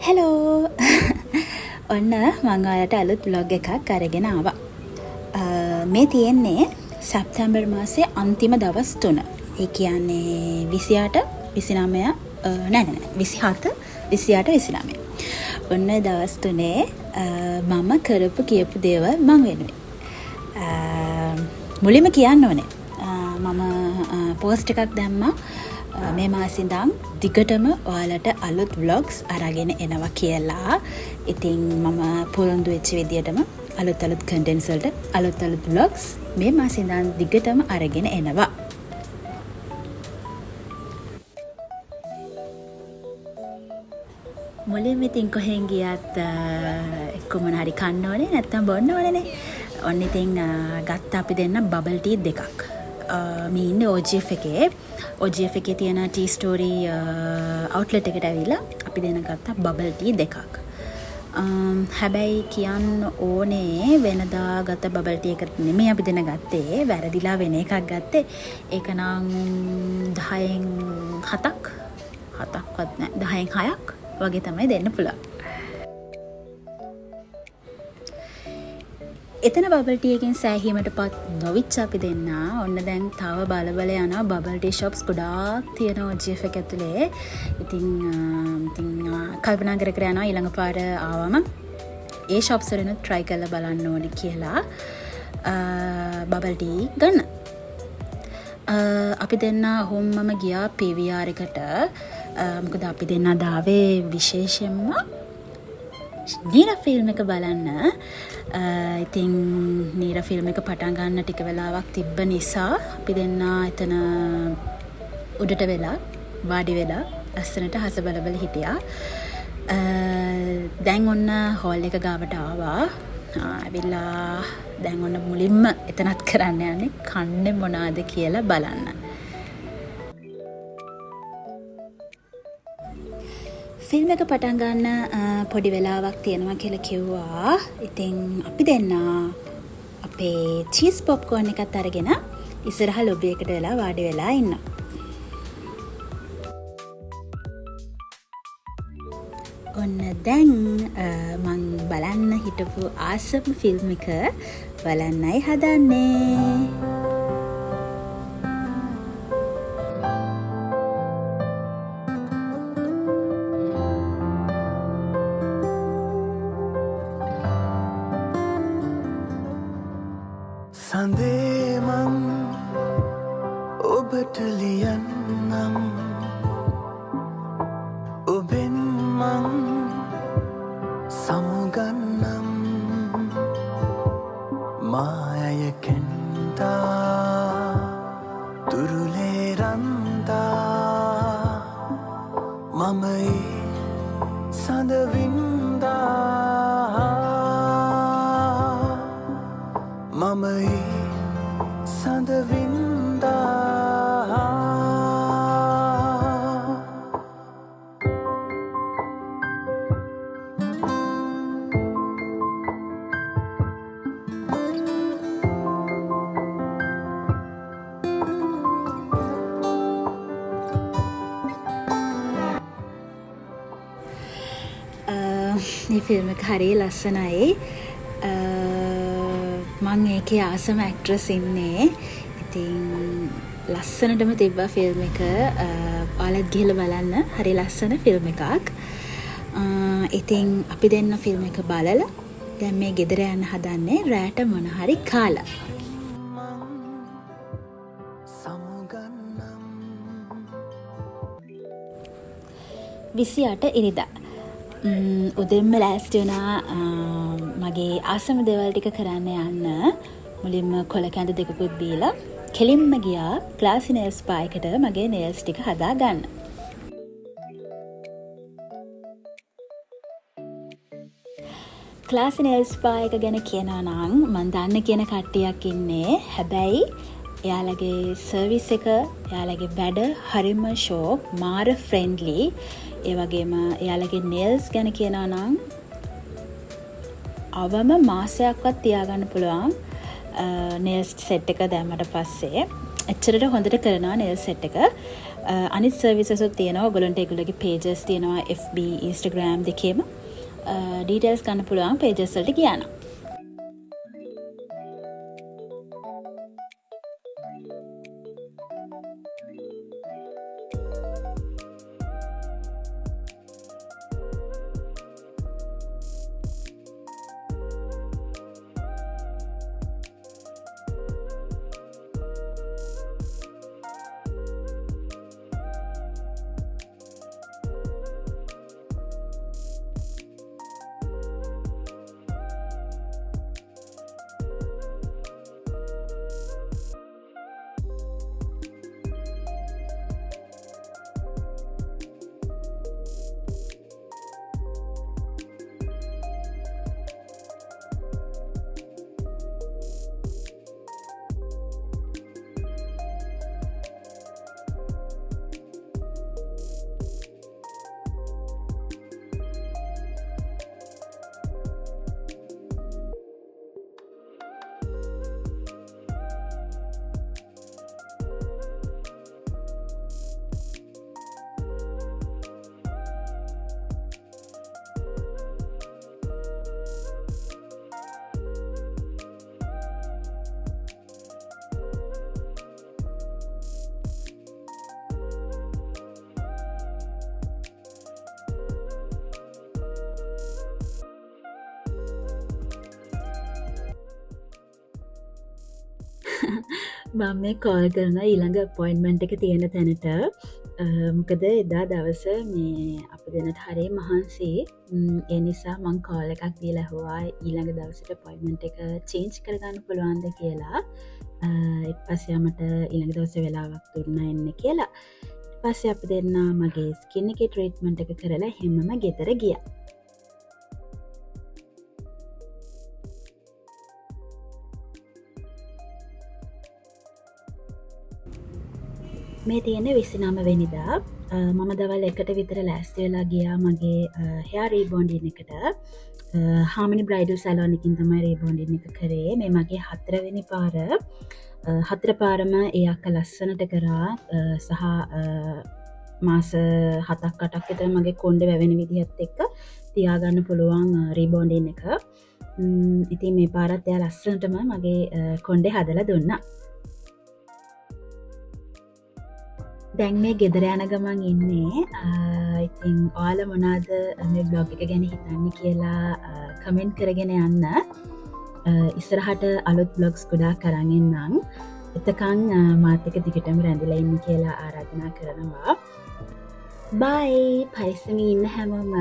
Hello ඔන්න මං ඔයාලට අලුත් බ්ලොග් එකක් අරගෙන ආවා. මේ තියෙන්නේ සැප්තැම්බර් මාසේ අන්තිම දවස් 3. ඒ කියන්නේ 28 29 27 28 29. ඔන්න දවස් 3 මම කරපු කියපු දේවල් මං වෙනුවෙන්. මුලින්ම කියන්න ඕනේ මම පෝස්ට් එකක් දැම්මා මේ මාසේ ඉඳන් දිගටම ඔයාලට අලුත් vlogs අරගෙන එනවා කියලා. ඉතින් මම පොරොන්දු වෙච්ච විදියටම අලුත් contents වලට අලුත් vlogs මේ මාසේ ඉඳන් දිගටම අරගෙන එනවා. මුලින්ම ඉතින් කොහෙන් ගියත් එක්ක මොන හරි කන්න ඕනේ නැත්නම් බොන්න ඕනේනේ. ඔන්න ඉතින් ගත්ත අපි දෙන්න බබල් ටී දෙකක්. මේ ඉන්නේ OGF එකේ. OGF එකේ තියෙන ටී ස්ටෝරි අවුට්ලට් එකට ඇවිල්ලා අපි දෙන්න ගත්තා බබල් ටී දෙකක්. හැබැයි කියන්න ඕනේ වෙනදා ගත්ත බබල් ටී එක නෙමෙයි අපි දෙන්න ගත්තේ. වැරදිලා වෙන එකක් ගත්තේ. ඒක නම් 10න් 7ක්වත් නෑ 10න් 6ක් වගේ තමයි දෙන්න පුළුවන්. එතන බබල් ටී එකෙන් සෑහීමටපත් නොවිච්ච අපි දෙන්න ඔන්න දැන් තව බල යනවා බබල් ටී shops ගොඩාක් තියෙනවා OGF එක ඇතුලේ. ඉතින් කල්පනා කර යනවා ඊළඟ පාර ආවම ඒ shops වලිනුත් try කරලා බලන්න ඕනේ කියලා බබල් ටී ගන්න. අපි දෙන්න හොම්මම ගියා PVR එකට. මොකද අපි දෙන්න දාවේ විශේෂයෙන්ම නීරා ෆිල්ම් එක බලන්න. ඉතින් නීරා ෆිල්ම් එක පටන් ගන්න ටික වෙලාවක් තිබ්බ නිසා අපි දෙන්න එතන උඩට වෙලා වාඩි වෙලා ලස්සනට හස බල හිටියා. දැන් ඔන්න හෝල් එක ගාවට ආවා. ඇවිල්ලා දැන් ඔන්න මුලින්ම එතනත් කරන්න යන්නේ කන්නේ මොනවද කියලා බලන්න. ෆිල්ම් එක පටන් ගන්න පොඩි වෙලාවක් තියෙනවා කියලා කිව්වා. ඉතින් අපි දෙන්න අපේ චීස් පොප්කෝර්න් එකත් අරගෙන ඉස්සරහ ලොබි එකට වෙලා වාඩි වෙලා ඉන්නවා. ඔන්න දැන් මං බලන්න හිටපු ආසම ෆිල්ම් එක බලන්නයි හදන්නේ. සඳේ මං ඔබට ලියන්නම් ඔබෙන් මං සමුගන්නම් මායය කෙන්තා තුරුලේ රන්තා මමයි සඳවින්දා මමයි සඳවින්දා. මේ ෆිල්ම් එක හරිය ලස්සනයි. මං ඒකේ ආසම ඇක්ට්‍රස් ඉන්නේ. ඉතින් ලස්සනටම තිබ්බා ෆිල්ම් එක. ඔයාලත් ගිහලා බලන්න. හරි ලස්සන ෆිල්ම් එකක්. ඉතින් අපි දෙන්න ෆිල්ම් එක බලලා දැන් මේ ගෙදර යන්න හදන්නේ රැට මොන හරි කාලා. 28 ඉරිදා උදෙන්ම ලෑස්ති වුණා මගේ ආසම දේවල් ටික කරන්න යන්න. මුලින්ම කොළ කැඳ දෙකකුත් බීලා කෙලින්ම ගියා ක්ලාසි නේල්ස් ස්පා එකට මගේ නේල්ස් ටික හදා ගන්න. ක්ලාසි නේල්ස් ස්පා එක ගැන කියනවා නම් මම දන්න කියන කට්ටියක් ඉන්නේ. හැබැයි එයාලගේ සර්විස් එක එයාලගේ වැඩ හරිම ෂෝක් මාර ෆ්‍රෙන්ඩ්ලි. ඒ වගේම එයාලගේ නේල්ස් ගැන කියනවා නම් අවම මාසයක්වත් තියාගන්න පුළුවන් නේල්ස් සෙට් එක දැම්මට පස්සේ. එච්චරට හොඳට කරනවා නේල්ස් සෙට් එක. අනිත් සර්විසසුත් තියෙනවා. ඔයගොල්ලන්ට ඒගොල්ලෝගේ pages තියෙනවා FB Instagram දෙකේම. details ගන්න පුළුවන් pages වලට ගියා නම්. මම මේ කෝල් කරන ඊළඟ අපොයින්ට්මන්ට් එක තියෙන තැනට. මොකද එදා දවස මේ අප දෙනට හරි මහන්සේ. ඒ නිසා මං කෝල් එකක් දීලා ඇහුවා ඊළඟ දවසට අපොයින්ට්මන්ට් එක චේන්ජ් කරගන්න පුළුවන්ද කියලා. ඊට පස්සේ මට ඊළඟ දවසේ වෙලාවක් දුන්නා එන්න කියලා. ඊට පස්සේ අපි දෙන්න මගේ ස්කින් එකේ ට්‍රීට්මන්ට් එක කරලා හැමම ගෙදර ගියා. මේ තියෙන 29 වෙනිදා මම දවල් 1ට විතර ලෑස්ති වෙලා ගියා මගේ hair rebonding එකට. Harmony Bridal Salon එකකින් තමයි rebonding එක කරේ. මේ මගේ 4 වෙනි පාර. 4 පාරම ඒ අක්කා ලස්සනට කරා සහ මාස 7-8ක් විතර මගේ කොණ්ඩේ වැවෙන විදිහත් එක්ක තියාගන්න පුළුවන් rebonding එක. ඉතින් මේ පාරත් එයා ලස්සනටම මගේ කොණ්ඩේ හදලා දුන්නා. දැන් මේ ගෙදර යන ගමන් ඉන්නේ. ඉතින් ඔයාලා මොනවාද මේ බ්ලොග් එක ගැන හිතන්නේ කියලා කමෙන්ට් කරගෙන යන්න. ඉස්සරහට අලුත් බ්ලොග්ස් ගොඩාක් අරන් එන්නම්. එතකන් මාත් එක්ක දිගටම රැඳිලා ඉන්න කියලා ආරාධනා කරනවා. බයි. පරිස්සමින් ඉන්න හැමෝම.